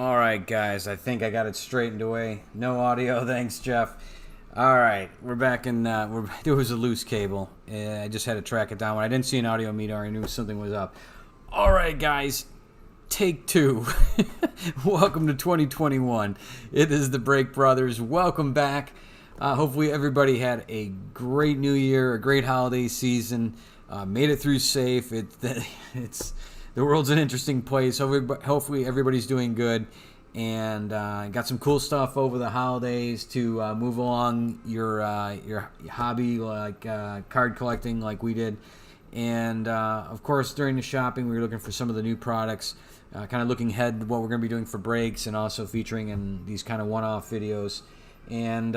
All right, guys. I think I got it straightened away. No audio. Thanks, Jeff. All right, we're back in. There was a loose cable. I just had to track it down. When I didn't see an audio meter, I knew something was up. All right, guys. Take two. Welcome to 2021. It is the Break Brothers. Welcome back. Hopefully, everybody had a great New Year, a great holiday season. Made it through safe. It's the world's an interesting place. Hopefully everybody's doing good, and got some cool stuff over the holidays to move along your hobby, like card collecting, like we did. And of course, during the shopping, we were looking for some of the new products, kind of looking ahead to what we're going to be doing for breaks, and also featuring in these kind of one-off videos. And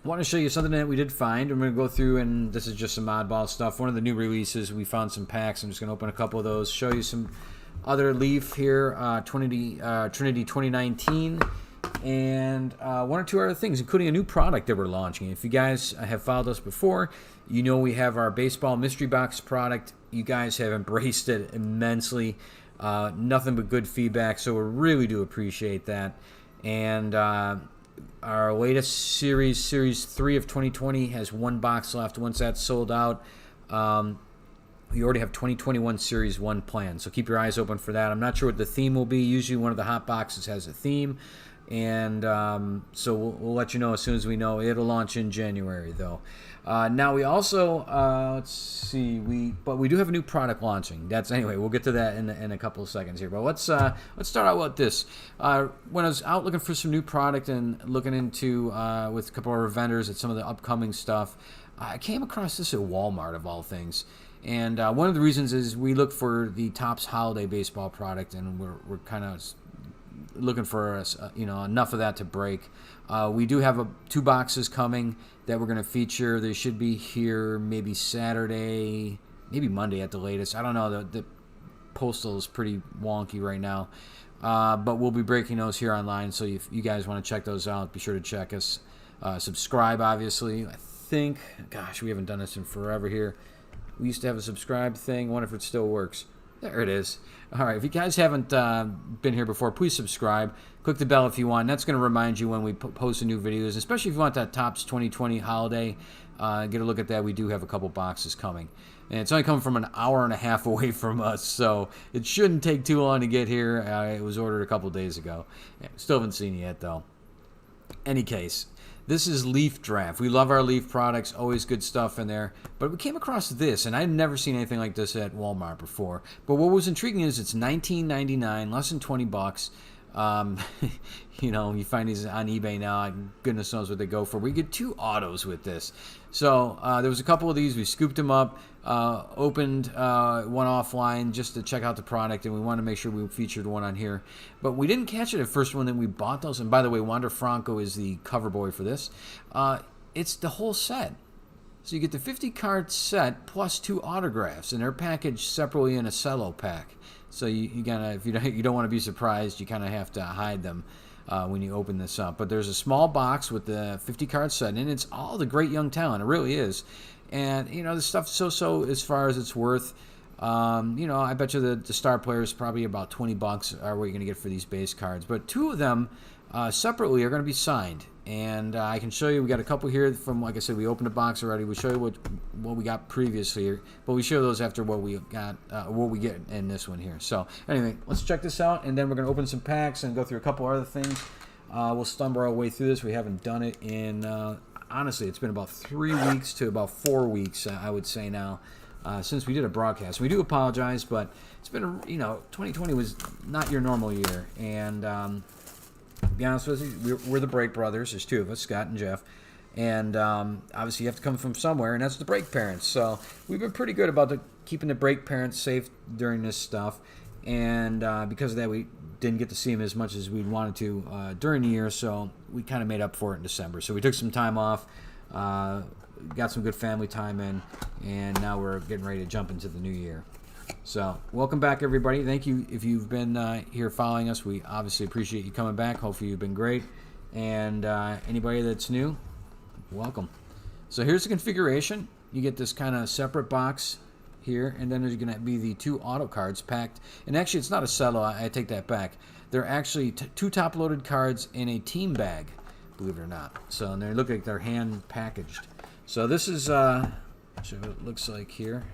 I want to show you something that we did find. I'm going to go through, and this is just some oddball stuff. One of the new releases, we found some packs. I'm just going to open a couple of those, show you some other Leaf here, Trinity 2019, and one or two other things, including a new product that we're launching. If you guys have followed us before, you know we have our baseball mystery box product. You guys have embraced it immensely. Nothing but good feedback, so we really do appreciate that. And our latest series 3 of 2020, has one box left. Once that's sold out, we already have 2021 Series 1 planned, so keep your eyes open for that. I'm not sure what the theme will be. Usually one of the hot boxes has a theme, and so we'll let you know as soon as we know. It'll launch in January, though. Now we also, let's see, we do have a new product launching. Anyway, we'll get to that in a couple of seconds here. But let's start out with this. When I was out looking for some new product and looking into with a couple of our vendors at some of the upcoming stuff, I came across this at Walmart of all things. And one of the reasons is we look for the Topps Holiday Baseball product, and we're kind of looking for enough of that to break. We do have 2 boxes coming that we're going to feature. They should be here maybe Saturday, maybe Monday at the latest. I don't know. The postal is pretty wonky right now, but we'll be breaking those here online. So if you guys want to check those out, be sure to check us. Subscribe, obviously. I think, gosh, we haven't done this in forever here. We used to have a subscribe thing. I wonder if it still works. There it is. All right, if you guys haven't been here before, please subscribe. Click the bell if you want. That's going to remind you when we post new videos, especially if you want that Topps 2020 holiday. Get a look at that. We do have a couple boxes coming. And it's only coming from an hour and a half away from us, so it shouldn't take too long to get here. It was ordered a couple days ago. Still haven't seen it yet, though. Any case, this is Leaf Draft. We love our Leaf products, always good stuff in there. But we came across this, and I'd never seen anything like this at Walmart before. But what was intriguing is it's $19.99, less than $20. You find these on eBay now. Goodness knows what they go for. We get 2 autos with this. So there was a couple of these. We scooped them up, opened one offline just to check out the product, and we wanted to make sure we featured one on here. But we didn't catch it at first when we bought those. And by the way, Wander Franco is the cover boy for this. It's the whole set. So you get the 50-card set plus 2 autographs, and they're packaged separately in a cello pack. So you gotta, if you don't want to be surprised, you kind of have to hide them when you open this up. But there's a small box with the 50-card set, and it's all the great young talent. It really is. And the stuff's so as far as it's worth. I bet you the star players probably about $20 are what you're gonna get for these base cards. But 2 of them separately are going to be signed, and I can show you. We got a couple here from, like I said, we opened a box already. We show you what we got previously, but we show those after what we got, what we get in this one here. So anyway, let's check this out, and then we're going to open some packs and go through a couple other things. We'll stumble our way through this. We haven't done it in honestly, it's been about 3 weeks to about 4 weeks, I would say now. Since we did a broadcast. We do apologize, but it's been 2020 was not your normal year, and to be honest with you, we're the Break Brothers. There's 2 of us, Scott and Jeff. And obviously you have to come from somewhere, and that's the Break Parents. So we've been pretty good about keeping the Break Parents safe during this stuff. And because of that, we didn't get to see them as much as we'd wanted to during the year. So we kind of made up for it in December. So we took some time off, got some good family time in, and now we're getting ready to jump into the new year. So, welcome back, everybody. Thank you if you've been here following us. We obviously appreciate you coming back. Hopefully you've been great. And anybody that's new, welcome. So here's the configuration. You get this kind of separate box here, and then there's going to be the 2 auto cards packed. And actually, it's not a settle. I take that back. They're actually 2 top-loaded cards in a team bag, believe it or not. So, and they look like they're hand packaged. So this is what it looks like here.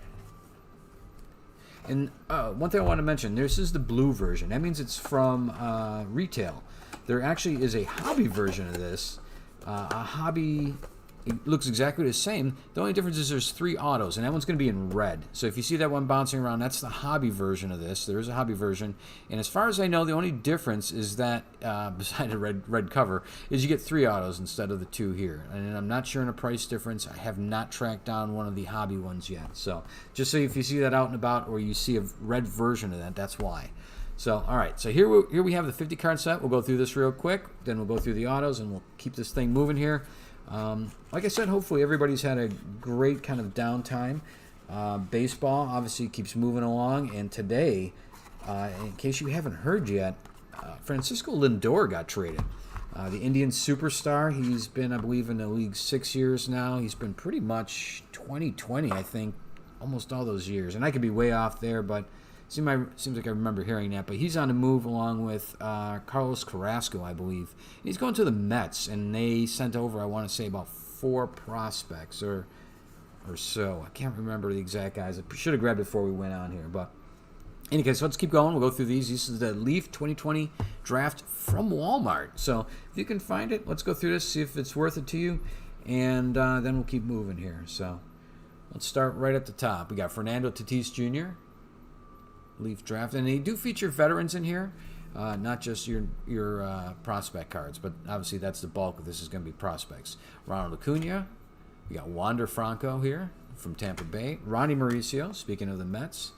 And one thing I want to mention, this is the blue version. That means it's from retail. There actually is a hobby version of this. A hobby, it looks exactly the same. The only difference is there's 3 autos, and that one's going to be in red. So if you see that one bouncing around, that's the hobby version of this. There is a hobby version. And as far as I know, the only difference is that, beside the red cover, is you get 3 autos instead of the 2 here. And I'm not sure in a price difference. I have not tracked down one of the hobby ones yet. So just so if you see that out and about, or you see a red version of that, that's why. So, all right. So here we have the 50 card set. We'll go through this real quick. Then we'll go through the autos, and we'll keep this thing moving here. Like I said, hopefully everybody's had a great kind of downtime. Baseball obviously keeps moving along. And today, in case you haven't heard yet, Francisco Lindor got traded. The Indian superstar. He's been, I believe, in the league 6 years now. He's been pretty much 2020, I think, almost all those years. And I could be way off there, but seems like I remember hearing that. But he's on the move along with Carlos Carrasco, I believe. And he's going to the Mets, and they sent over, I want to say, about 4 prospects or so. I can't remember the exact guys. I should have grabbed it before we went on here. But in any case, let's keep going. We'll go through these. This is the Leaf 2020 draft from Walmart. So if you can find it, let's go through this, see if it's worth it to you. And then we'll keep moving here. So let's start right at the top. We got Fernando Tatis Jr., Leaf draft, and they do feature veterans in here, not just your prospect cards, but obviously that's the bulk of this is going to be prospects. Ronald Acuna, we got Wander Franco here from Tampa Bay, Ronnie Mauricio, speaking of the Mets,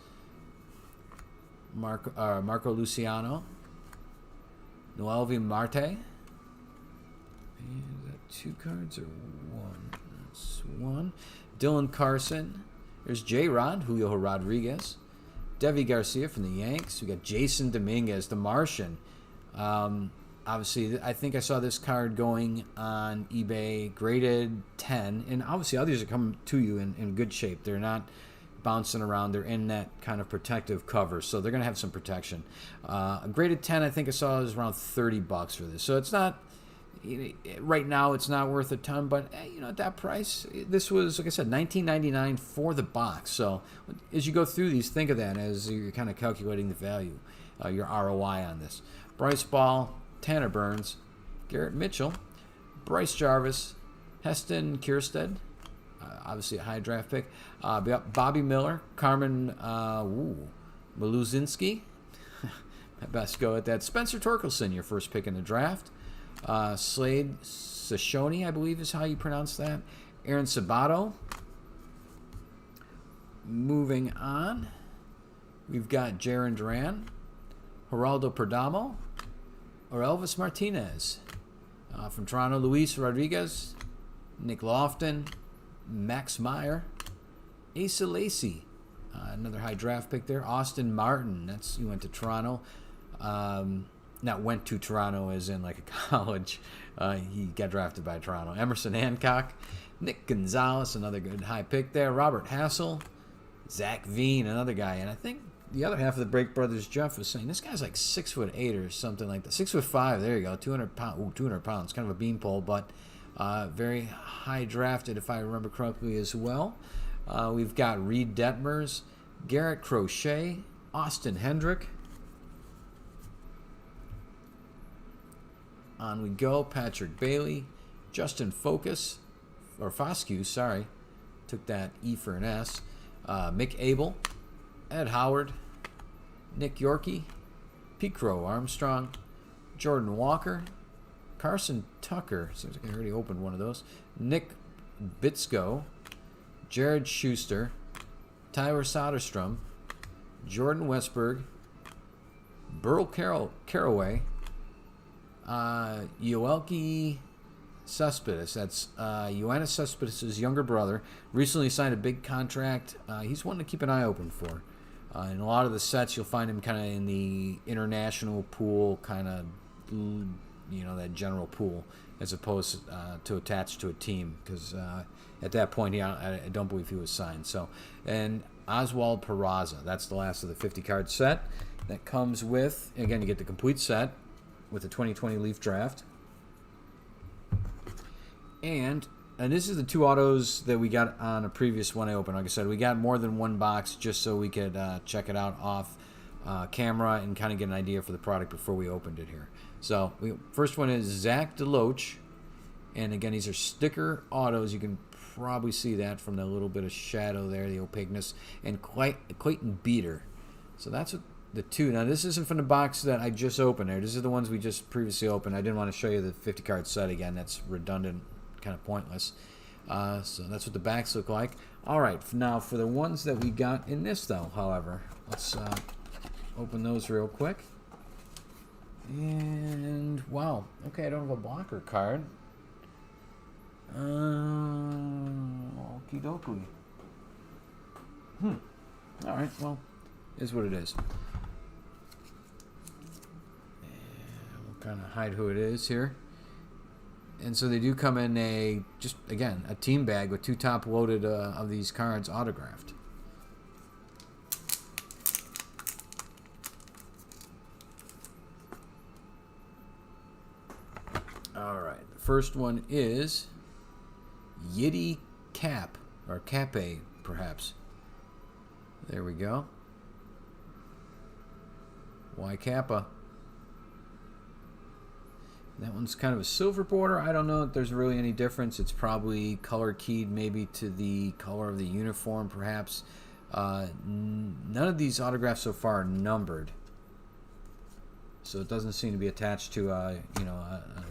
Marco Luciano, Noelvi Marte. Is that 2 cards or 1? That's 1. Dylan Carson. There's J-Rod, Julio Rodriguez. Deivi Garcia from the Yanks. We got Jason Dominguez, the Martian. Obviously, I think I saw this card going on eBay, graded 10. And obviously, others are coming to you in good shape. They're not bouncing around. They're in that kind of protective cover, so they're going to have some protection. A graded 10, I think I saw, is around $30 for this. So it's not, right now, it's not worth a ton, but at that price, this was, like I said, $19.99 for the box. So as you go through these, think of that as you're kind of calculating the value, your ROI on this. Bryce Ball, Tanner Burns, Garrett Mitchell, Bryce Jarvis, Heston Kjerstad, obviously a high draft pick, Bobby Miller, Carmen Maluzinski, best go at that. Spencer Torkelson, your first pick in the draft. Slade Sashoni, I believe is how you pronounce that. Aaron Sabato. Moving on, we've got Jarren Duran, Geraldo Perdomo, or Elvis Martinez. From Toronto, Luis Rodriguez, Nick Lofton, Max Meyer, Asa Lacy, another high draft pick there. Austin Martin, he went to Toronto. Not went to Toronto as in like a college. He got drafted by Toronto. Emerson Hancock, Nick Gonzalez, another good high pick there. Robert Hassel, Zach Veen, another guy. And I think the other half of the Break Brothers, Jeff, was saying this guy's like 6'8" or something like that. 6'5". There you go. 200 pounds. Ooh, 200 pounds. Kind of a beanpole, but very high drafted, if I remember correctly, as well. We've got Reed Detmers, Garrett Crochet, Austin Hendrick. On we go. Patrick Bailey, Justin Foscue, sorry. Took that E for an S. Mick Abel, Ed Howard, Nick Yorkie, Pete Crow Armstrong, Jordan Walker, Carson Tucker, seems like I already opened one of those, Nick Bitsko, Jared Schuster, Tyler Soderstrom, Jordan Westberg, Burl Caraway, Yoelki Cespedes, that's Yoenis Cespedes' younger brother, recently signed a big contract. He's one to keep an eye open for. In a lot of the sets, you'll find him kind of in the international pool, kind of, that general pool, as opposed to attached to a team, because at that point, I don't believe he was signed. So, and Oswald Peraza. That's the last of the 50 card set. That comes with, again, you get the complete set with the 2020 Leaf Draft. And this is the 2 autos that we got on a previous one I opened. Like I said, we got more than 1 box just so we could check it out off camera and kind of get an idea for the product before we opened it here. So, first one is Zach DeLoach. And again, these are sticker autos. You can probably see that from the little bit of shadow there, the opaqueness. And Clayton Beeter. So that's what the 2. Now, this isn't from the box that I just opened there. This is the ones we just previously opened. I didn't want to show you the 50 card set again. That's redundant, kind of pointless. So that's what the backs look like. All right, now for the ones that we got in this, though, however, let's open those real quick. And, wow, okay, I don't have a blocker card. Okie dokie. All right, well, is what it is. And we'll kind of hide who it is here. And so they do come in a, just again, a team bag with 2 top loaded of these cards autographed. All right, the first one is Yiddy Cap, or Cape, perhaps. There we go. Y Kappa. That one's kind of a silver border. I don't know if there's really any difference. It's probably color keyed maybe to the color of the uniform, perhaps. None of these autographs so far are numbered. So it doesn't seem to be attached to a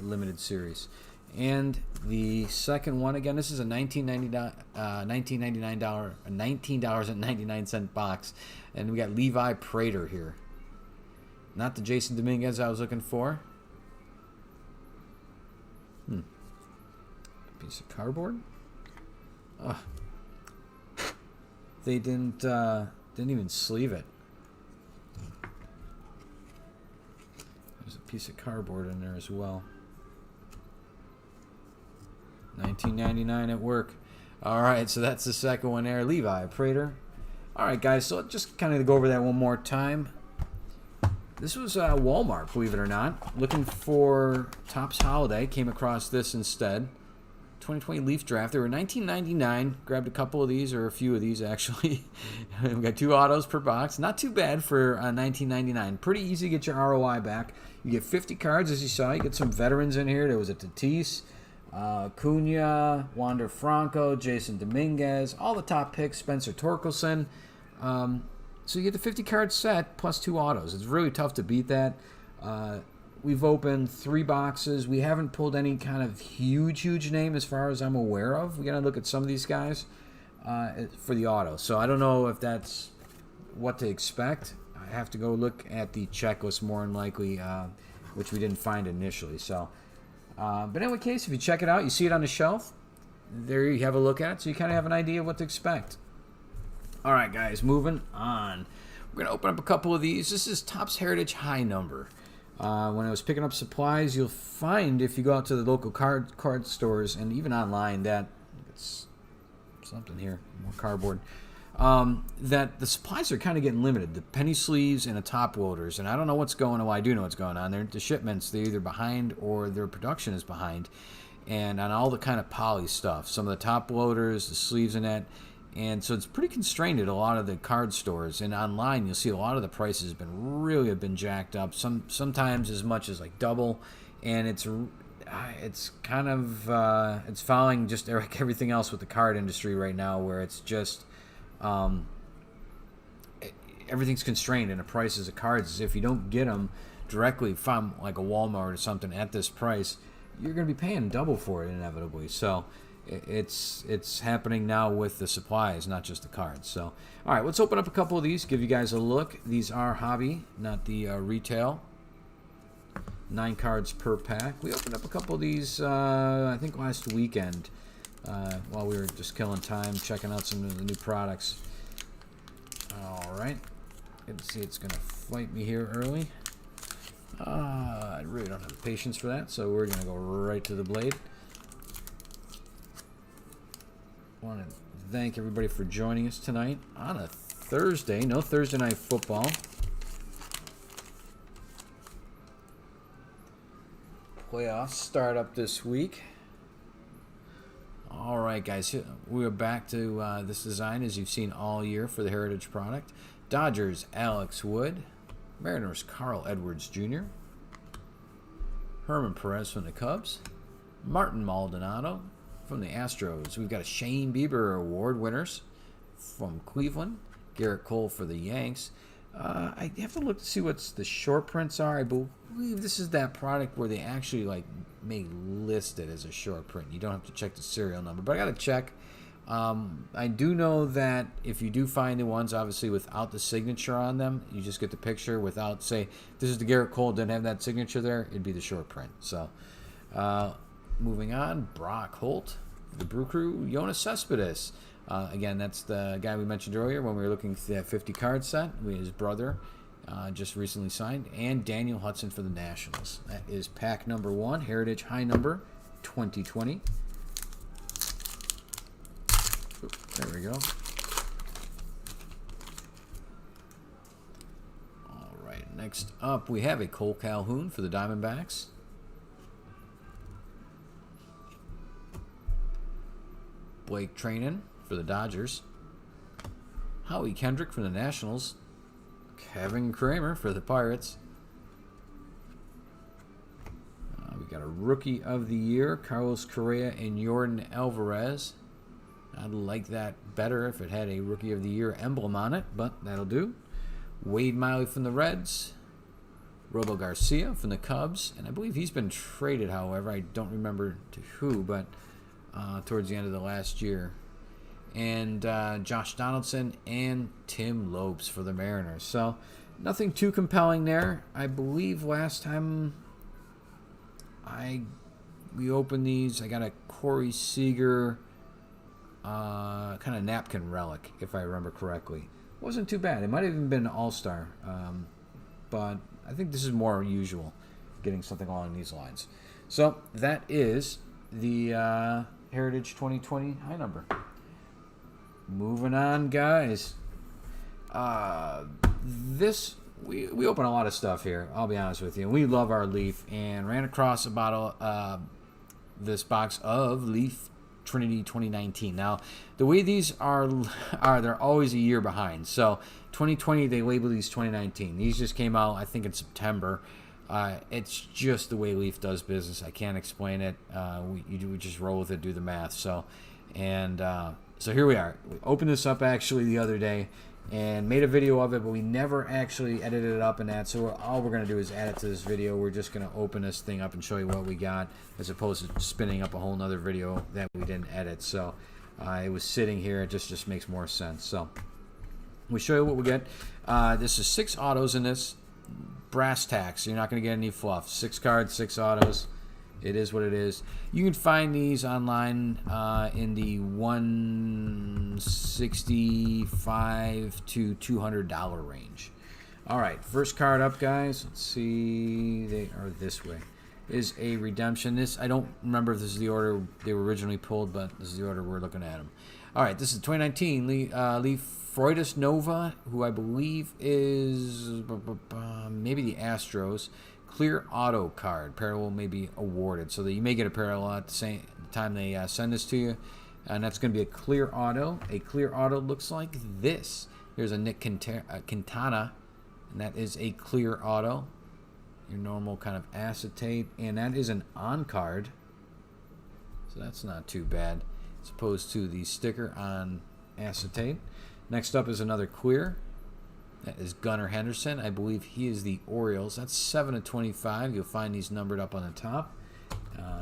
limited series. And the second one, again, this is a $19.99 box. And we got Levi Prater here. Not the Jason Dominguez I was looking for. Piece of cardboard. They didn't even sleeve it. There's a piece of cardboard in there as well. $19.99 at work. All right, so that's the second one there, Levi Prater. All right, guys, so just kind of go over that one more time. This was Walmart, believe it or not. Looking for Topps Holiday. Came across this instead. 2020 Leaf Draft. They were $19.99. Grabbed a couple of these, or a few of these, actually. We got 2 autos per box. Not too bad for $19.99. Pretty easy to get your ROI back. You get 50 cards, as you saw. You get some veterans in here. There was a Tatis, Cunha, Wander Franco, Jason Dominguez. All the top picks. Spencer Torkelson. So you get the 50 card set plus 2 autos. It's really tough to beat that. We've opened 3 boxes. We haven't pulled any kind of huge name as far as I'm aware of. We got to look at some of these guys for the auto. So I don't know if that's what to expect. I have to go look at the checklist more than likely, which we didn't find initially. So, but in any case, if you check it out, you see it on the shelf. There you have a look at it, so you kind of have an idea of what to expect. All right, guys, moving on. We're going to open up a couple of these. This is Topps Heritage High Number. When I was picking up supplies, you'll find if you go out to the local card stores and even online that it's something here, more cardboard, that the supplies are kind of getting limited. The penny sleeves and the top loaders, and I don't know what's going on. Well, I do know what's going on. The shipments, they're either behind or their production is behind. And on all the kind of poly stuff, some of the top loaders, the sleeves in that. And so it's pretty constrained at a lot of the card stores. And online, you'll see a lot of the prices have been jacked up. Sometimes as much as like double. And it's kind of it's following just everything else with the card industry right now, where it's just everything's constrained in the prices of cards. If you don't get them directly from like a Walmart or something at this price, you're going to be paying double for it inevitably. So it's happening now with the supplies, not just the cards. So, all right, let's open up a couple of these, give you guys a look. These are hobby, not the retail. 9 cards per pack. We opened up a couple of these, I think last weekend, while we were just killing time, checking out some of the new products. All right, good to see it's going to fight me here early. I really don't have the patience for that, so we're going to go right to the blade. I want to thank everybody for joining us tonight on a Thursday. No Thursday night football. Playoffs start up this week. All right, guys. We're back to this design as you've seen all year for the Heritage product. Dodgers, Alex Wood. Mariners, Carl Edwards Jr. Herman Perez from the Cubs. Martin Maldonado from the Astros. We've got a Shane Bieber Award winners from Cleveland. Garrett Cole for the Yanks. I have to look to see what the short prints are. I believe this is that product where they actually may list it as a short print. You don't have to check the serial number, but I got to check. I do know that if you do find the ones, obviously without the signature on them, you just get the picture without, say, this is the Garrett Cole, didn't have that signature there, it'd be the short print. So, moving on, Brock Holt, the Brew Crew, Jonas Cespedes. Again, that's the guy we mentioned earlier when we were looking for that 50 card set. His brother just recently signed. And Daniel Hudson for the Nationals. That is pack number 1, Heritage High Number 2020. There we go. All right, next up we have a Cole Calhoun for the Diamondbacks. Blake Treinen for the Dodgers. Howie Kendrick for the Nationals. Kevin Kramer for the Pirates. We got a Rookie of the Year, Carlos Correa and Yordan Alvarez. I'd like that better if it had a Rookie of the Year emblem on it, but that'll do. Wade Miley from the Reds. Robo Garcia from the Cubs. And I believe he's been traded, however. I don't remember to who, but towards the end of the last year. And Josh Donaldson and Tim Lopes for the Mariners. So nothing too compelling there. I believe last time we opened these, I got a Corey Seager kind of napkin relic, if I remember correctly. Wasn't too bad. It might have even been an all-star. But I think this is more usual, getting something along these lines. So that is the Heritage 2020 high number. Moving on, guys. We open a lot of stuff here, I'll be honest with you. We love our Leaf and ran across a bottle, this box of Leaf Trinity 2019. Now, the way these are they're always a year behind. So 2020, they label these 2019. These just came out, I think, in September. It's just the way Leaf does business. I can't explain it. We just roll with it, do the math. So here we are. We opened this up actually the other day and made a video of it, but we never actually edited it up and that. So all we're going to do is add it to this video. We're just going to open this thing up and show you what we got, as opposed to spinning up a whole nother video that we didn't edit. So it was sitting here. It just makes more sense. So we show you what we get. This is 6 autos in this. Brass tacks. You're not going to get any fluff. 6 cards, 6 autos. It is what it is. You can find these online in the $165 to $200 range. All right, first card up, guys. Let's see. They are this way. Is a redemption. This, I don't remember if this is the order they were originally pulled, but this is the order we're looking at them. All right, this is 2019 Leaf Freudis Nova, who I believe is maybe the Astros. Clear auto card. Parallel may be awarded, so that you may get a parallel at the same time they send this to you, and that's going to be a clear auto. A clear auto looks like this. Here's a Nick Quintana, and that is a clear auto. Your normal kind of acetate, and that is an on card, so that's not too bad, as opposed to the sticker on acetate. Next up is another clear. That is Gunnar Henderson. I believe he is the Orioles. That's 7 of 25. You'll find these numbered up on the top.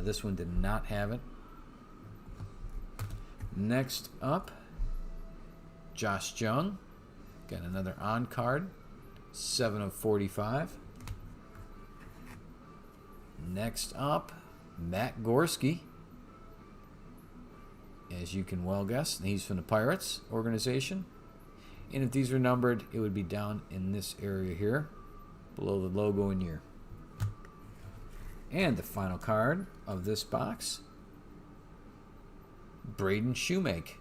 This one did not have it. Next up, Josh Jung. Got another on card. 7 of 45. Next up, Matt Gorski. As you can well guess, he's from the Pirates organization. And if these were numbered, it would be down in this area here, below the logo and year. And the final card of this box, Braden Shoemake.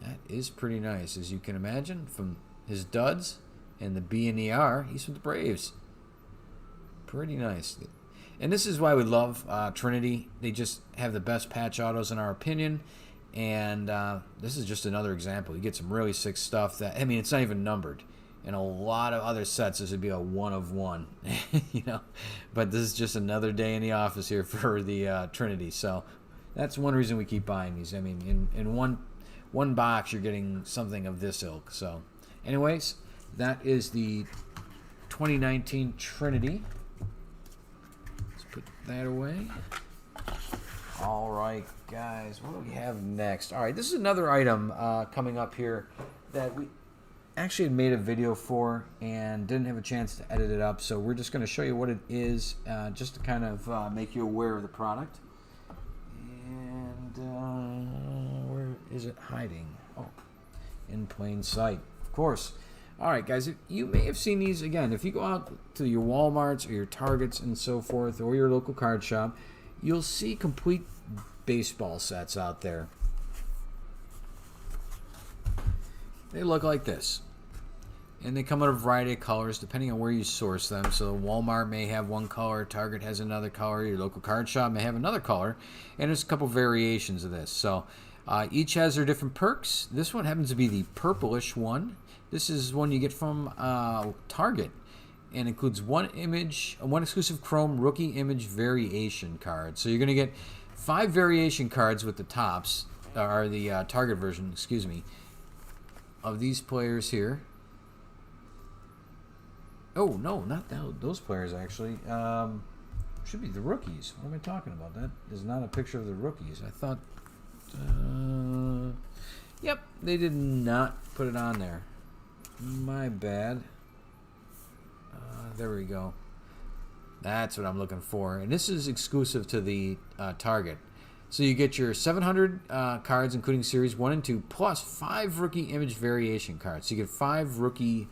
That is pretty nice, as you can imagine, from his duds and the B and the R. He's from the Braves. Pretty nice. And this is why we love Trinity. They just have the best patch autos in our opinion. And this is just another example. You get some really sick stuff that, I mean, it's not even numbered. In a lot of other sets, this would be a 1 of 1, you know. But this is just another day in the office here for the Trinity. So that's one reason we keep buying these. I mean, in one box, you're getting something of this ilk. So anyways, that is the 2019 Trinity. Let's put that away. All right, guys, what do we have next? All right, this is another item coming up here that we actually had made a video for and didn't have a chance to edit it up, so we're just going to show you what it is, just to kind of make you aware of the product. And where is it hiding? Oh, in plain sight, of course. All right, guys, you may have seen these. Again, if you go out to your Walmarts or your Targets and so forth, or your local card shop, you'll see complete baseball sets out there. They look like this. And they come in a variety of colors depending on where you source them. So Walmart may have one color, Target has another color, your local card shop may have another color, and there's a couple variations of this. So each has their different perks. This one happens to be the purplish one. This is one you get from Target, and includes one exclusive Chrome rookie image variation card. So you're going to get 5 variation cards with the tops, or the Target version, excuse me, of these players here. Oh, no, not those players, actually. Should be the rookies. What am I talking about? That is not a picture of the rookies. I thought... yep, they did not put it on there. My bad. There we go. That's what I'm looking for. And this is exclusive to the Target. So you get your 700 cards, including Series 1 and 2, plus 5 rookie image variation cards. So you get 5 rookie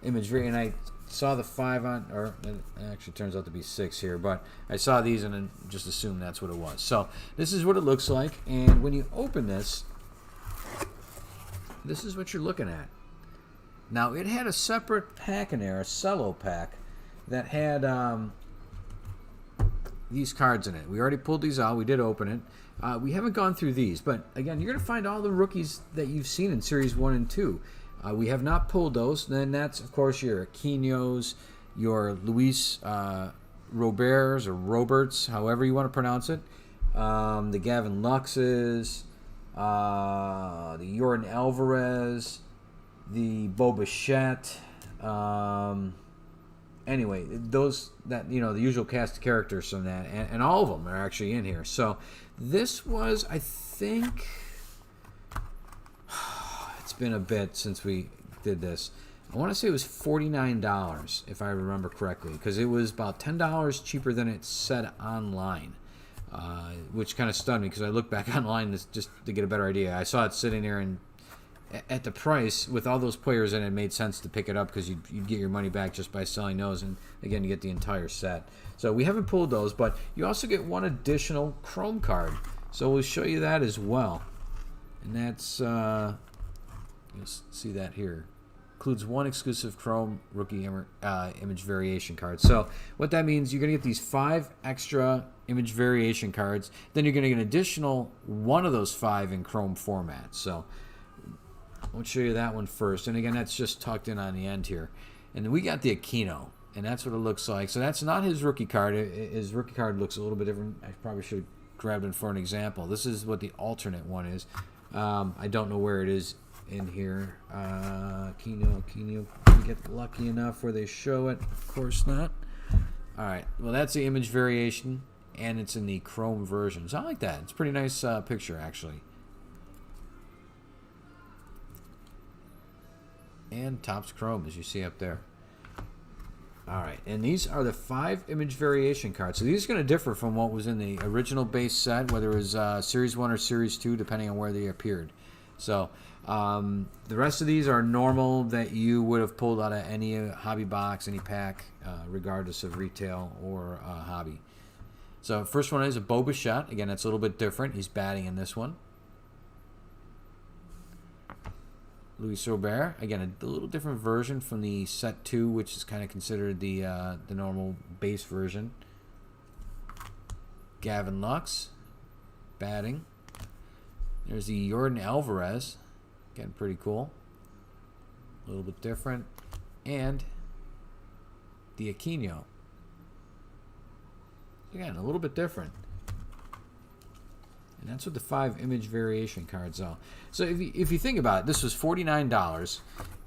image variation. And I saw the 5 on, or it actually turns out to be 6 here, but I saw these and then just assumed that's what it was. So this is what it looks like. And when you open this, this is what you're looking at. Now, it had a separate pack in there, a cello pack, that had these cards in it. We already pulled these out. We did open it. We haven't gone through these, but again, you're going to find all the rookies that you've seen in Series 1 and 2. We have not pulled those. Then that's, of course, your Aquino's, your Luis Roberts, or Roberts, however you want to pronounce it, the Gavin Luxes, the Jordan Alvarez, the Bo Bichette. Anyway, those that, you know, the usual cast of characters from that, and all of them are actually in here. So this was, I think, it's been a bit since we did this. I want to say it was $49, if I remember correctly, because it was about $10 cheaper than it said online, which kind of stunned me because I looked back online just to get a better idea. I saw it sitting there, and at the price, with all those players in it, made sense to pick it up because you'd get your money back just by selling those, and again, you get the entire set. So we haven't pulled those, but you also get one additional Chrome card. So we'll show you that as well. And that's, you'll see that here. Includes one exclusive Chrome rookie image variation card. So what that means, you're going to get these 5 extra image variation cards. Then you're going to get an additional one of those 5 in Chrome format. So I'll show you that one first. And again, that's just tucked in on the end here. And then we got the Aquino, and that's what it looks like. So that's not his rookie card. His rookie card looks a little bit different. I probably should have grabbed it for an example. This is what the alternate one is. I don't know where it is in here. Aquino, you get lucky enough where they show it. Of course not. All right. Well, that's the image variation, and it's in the Chrome version. So I like that. It's a pretty nice picture, actually. And Topps Chrome, as you see up there. All right, and these are the 5 image variation cards. So these are going to differ from what was in the original base set, whether it was Series 1 or Series 2, depending on where they appeared. So the rest of these are normal that you would have pulled out of any hobby box, any pack, regardless of retail or hobby. So first one is a Bo Bichette. Again, that's a little bit different. He's batting in this one. Luis Robert. Again, a little different version from the set 2, which is kind of considered the normal base version. Gavin Lux, batting. There's the Jordan Alvarez. Again, pretty cool. A little bit different. And the Aquino. Again, a little bit different. And that's what the 5 image variation cards are. So if you think about it, this was $49.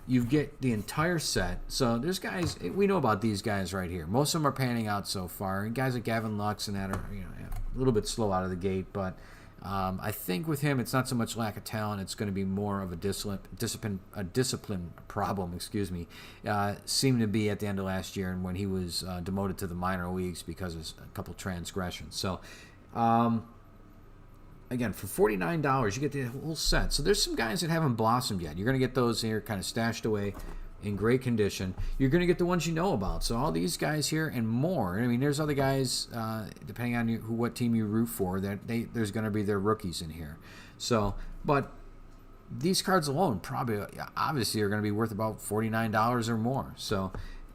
You get the entire set. So there's guys, we know about these guys right here. Most of them are panning out so far. And guys like Gavin Lux and that are a little bit slow out of the gate. But I think with him, it's not so much lack of talent. It's going to be more of a discipline problem. Seemed to be at the end of last year, and when he was demoted to the minor leagues because of a couple transgressions. So. Again, for $49, you get the whole set. So there's some guys that haven't blossomed yet. You're going to get those here kind of stashed away in great condition. You're going to get the ones you know about. So all these guys here and more. I mean, there's other guys, depending on what team you root for, that there's going to be their rookies in here. So, but these cards alone probably, obviously, are going to be worth about $49 or more. So,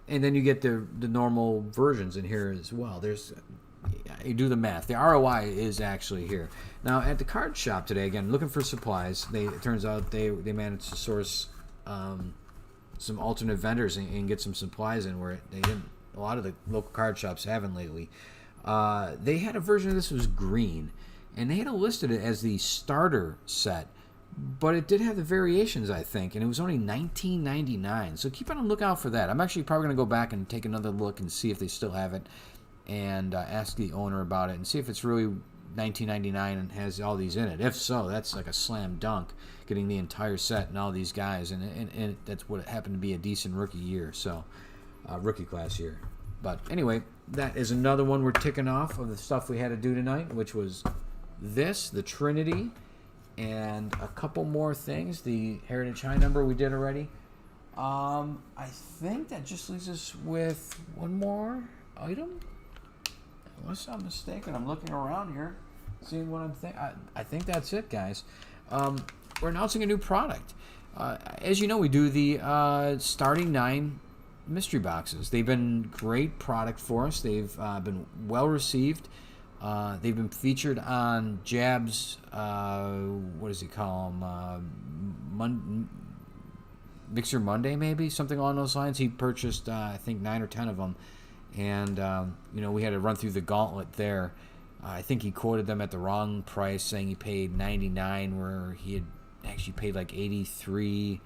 and then you get the normal versions in here as well. You do the math. The ROI is actually here. Now, at the card shop today, again, looking for supplies, it turns out they managed to source some alternate vendors and get some supplies in where they didn't. A lot of the local card shops haven't lately. They had a version of this that was green, and they had listed it as the starter set, but it did have the variations, I think, and it was only $19.99. So keep on the lookout for that. I'm actually probably going to go back and take another look and see if they still have it, and ask the owner about it and see if it's really $19.99 and has all these in it. If so, that's like a slam dunk, getting the entire set and all these guys, and that's what happened to be a decent rookie year, so rookie class year. But anyway, that is another one we're ticking off of the stuff we had to do tonight, which was the Trinity, and a couple more things. The Heritage High number we did already. I think that just leaves us with one more item. Unless I'm mistaken, I'm looking around here, seeing what I'm thinking. I think that's it, guys. We're announcing a new product. As you know, we do the starting 9 mystery boxes. They've been great product for us. They've been well received. They've been featured on Jab's, what does he call them? Mixer Monday, maybe? Something along those lines. He purchased, I think, 9 or 10 of them. And, we had to run through the gauntlet there. I think he quoted them at the wrong price, saying he paid $99, where he had actually paid like $83.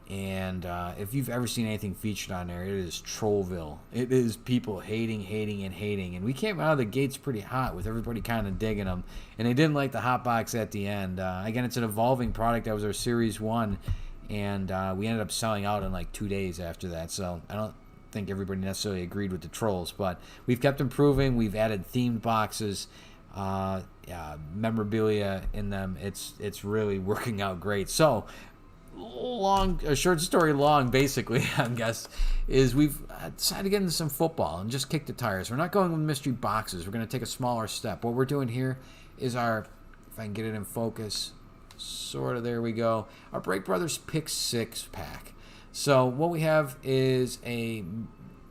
And if you've ever seen anything featured on there, it is Trollville. It is people hating. And we came out of the gates pretty hot with everybody kind of digging them. And they didn't like the hot box at the end. Again, it's an evolving product. That was our Series 1. And we ended up selling out in like 2 days after that. So I don't think everybody necessarily agreed with the trolls, but we've kept improving. We've added themed boxes, memorabilia in them. It's really working out great. So short story long, basically, I guess, is we've decided to get into some football and just kick the tires. We're not going with mystery boxes. We're going to take a smaller step. What we're doing here is our, if I can get it in focus, sort of, there we go, our Break Brothers Pick 6 pack. So what we have is a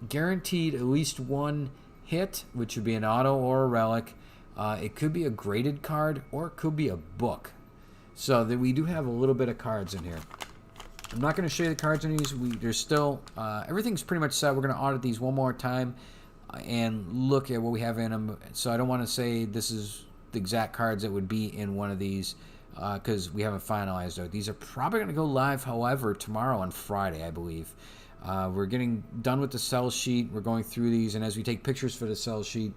guaranteed at least one hit, which would be an auto or a relic. It could be a graded card, or it could be a book. So that we do have a little bit of cards in here. I'm not going to show you the cards in these. There's still everything's pretty much set. We're going to audit these one more time and look at what we have in them. So I don't want to say this is the exact cards that would be in one of these, because we haven't finalized it. These are probably going to go live, however, tomorrow on Friday, I believe. We're getting done with the sell sheet. We're going through these, and as we take pictures for the sell sheet,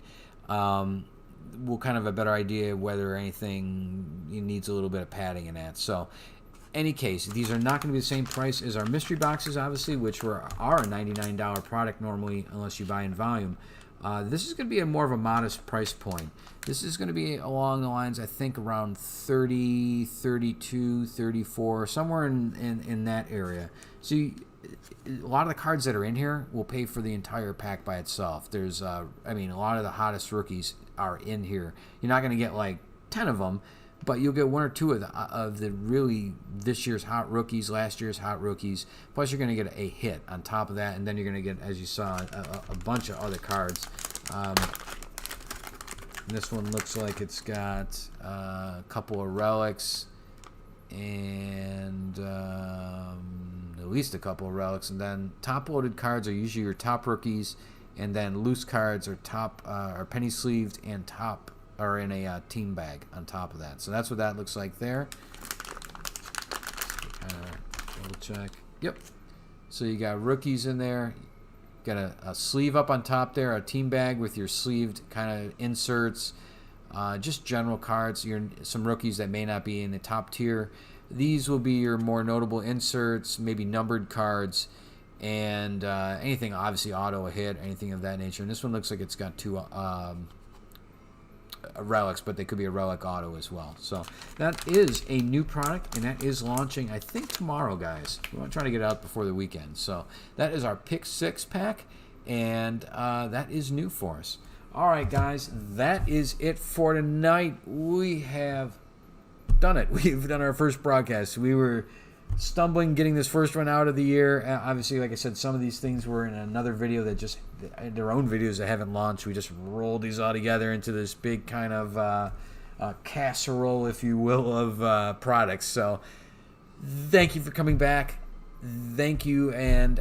we'll kind of have a better idea whether anything needs a little bit of padding in that. So, any case, these are not going to be the same price as our mystery boxes, obviously, which are a $99 product normally, unless you buy in volume. This is going to be more of a modest price point. This is going to be along the lines, I think, around 30, 32, 34, somewhere in that area. So a lot of the cards that are in here will pay for the entire pack by itself. There's, a lot of the hottest rookies are in here. You're not going to get like 10 of them, But you'll get one or two of the really this year's hot rookies, last year's hot rookies. Plus, you're going to get a hit on top of that, and then you're going to get, as you saw, a bunch of other cards. This one looks like it's got a couple of relics and at least a couple of relics. And then top-loaded cards are usually your top rookies, and then loose cards are are penny sleeved and top are in a team bag on top of that. So that's what that looks like there. Kind of double check. Yep. So you got rookies in there. Got a sleeve up on top there, a team bag with your sleeved kind of inserts. Just general cards. Some rookies that may not be in the top tier. These will be your more notable inserts, maybe numbered cards, and anything obviously auto, a hit, anything of that nature. And this one looks like it's got two relics, but they could be a relic auto as well. So that is a new product, and that is launching, I think, tomorrow, guys. We want to try to get it out before the weekend. So that is our Pick 6 pack, and that is new for us. All right, guys, that is it for tonight. We have done it. We've done our first broadcast. We were stumbling getting this first one out of the year. Obviously, like I said, some of these things were in another video that just their own videos that haven't launched. We just rolled these all together into this big kind of casserole, if you will, of products. So thank you for coming back. Thank you, and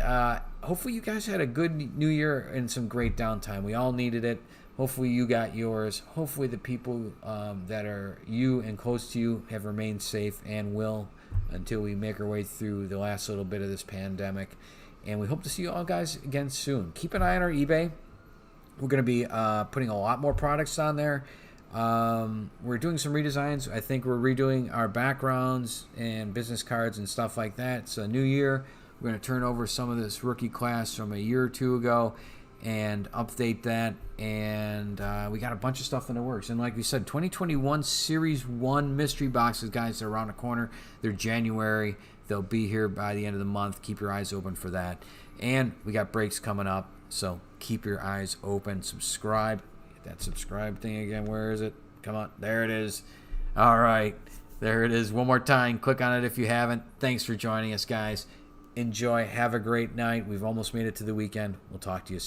hopefully you guys had a good new year and some great downtime. We all needed it. Hopefully you got yours. Hopefully the people that are you and close to you have remained safe and will until we make our way through the last little bit of this pandemic. And we hope to see you all guys again soon. Keep an eye on our eBay. We're going to be putting a lot more products on there. We're doing some redesigns. I think we're redoing our backgrounds and business cards and stuff like that. It's a new year. We're going to turn over some of this rookie class from a year or two ago and update that. And we got a bunch of stuff in the works. And like we said, 2021 Series 1 mystery boxes, guys, are around the corner. They're January. They'll be here by the end of the month. Keep your eyes open for that. And we got breaks coming up, so keep your eyes open. Subscribe. Hit that subscribe thing again. Where is it? Come on. There it is. All right. There it is. One more time. Click on it if you haven't. Thanks for joining us, guys. Enjoy. Have a great night. We've almost made it to the weekend. We'll talk to you soon.